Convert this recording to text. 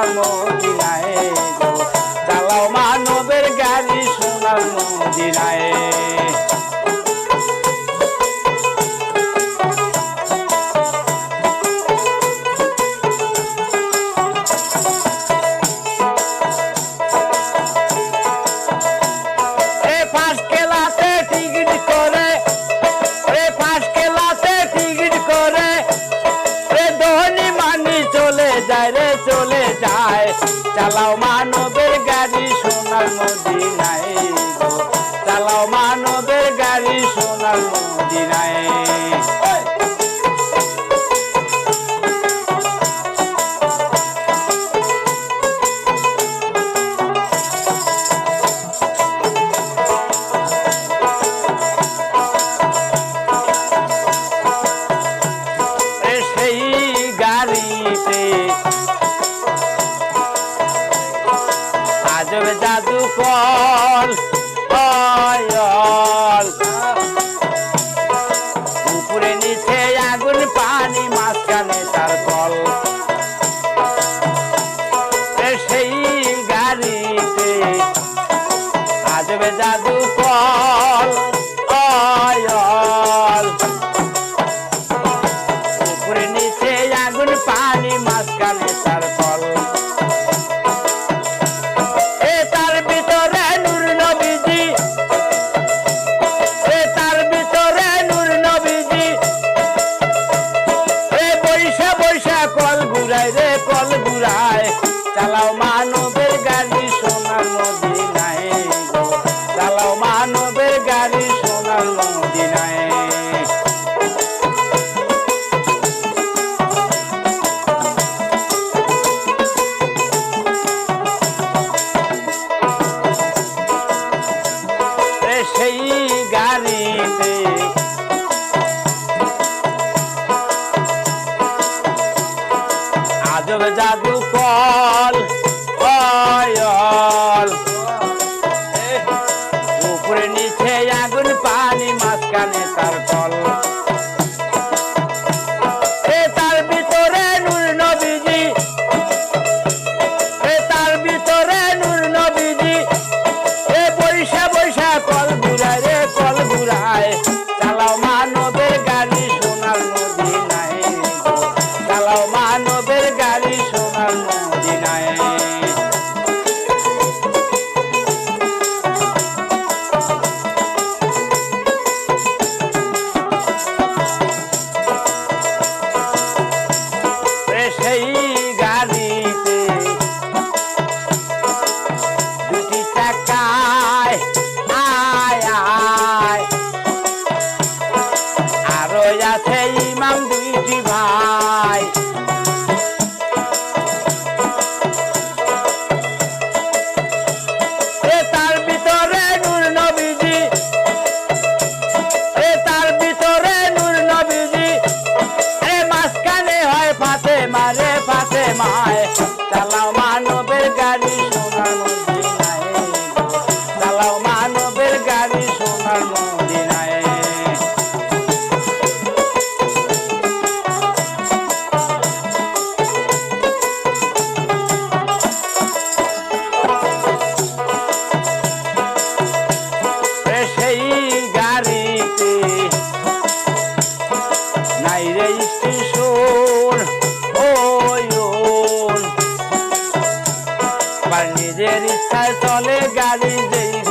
সোনার মদিনায় গো চালাও মানবের গাড়ি সোনার মদিনায় চলে যায় চালাও মানবের গাড়ি সোনার মদিনায় গো চালাও মানবের গাড়ি সোনার মদিনায় সেই গাড়িতে আজব জাদু কল উপরে নিচে আগুন পানি মাঝখানে তার কল সেই গাড়িতে আজব জাদু কল উপরে নিচে আগুন পানি মাঝখানে তার কল কল ঘুরায় চালাও মানবের গাড়ি সোনার মদিনায় গো চালাও মানবের গাড়ি সোনার মদিনায় সেই গাড়িতে আজব জাদু কল উপরে নিচে আগুন পানি মাঝখানে তার কল তার ভিতরে নূর নবীজি তার ভিতরে নূর নবীজি বৈশা বৈশা কল ঘুরায় রে কল ঘুরায় চালাও মানবের গাড়ি সোনার মদিনায় চালাও মানবের গাড়ি সোনার মদিনায় সেই গাড়িতে দুটি চাকায় আরো আছে ইমাম দুইটি ভাই তার ভিতরে নূর নবীজি তার ভিতরে নূর নবীজি মাঝখানে হয় ফাতেমা রে ফাতেমায় চালাও মানবের গাড়ি সোনার মদিনায় চালাও মানবের গাড়ি সোনার মদিনায় সেই গাড়িতে নাই রে স্টেশন নিজের ইচ্ছায় চলে গাড়ি যেই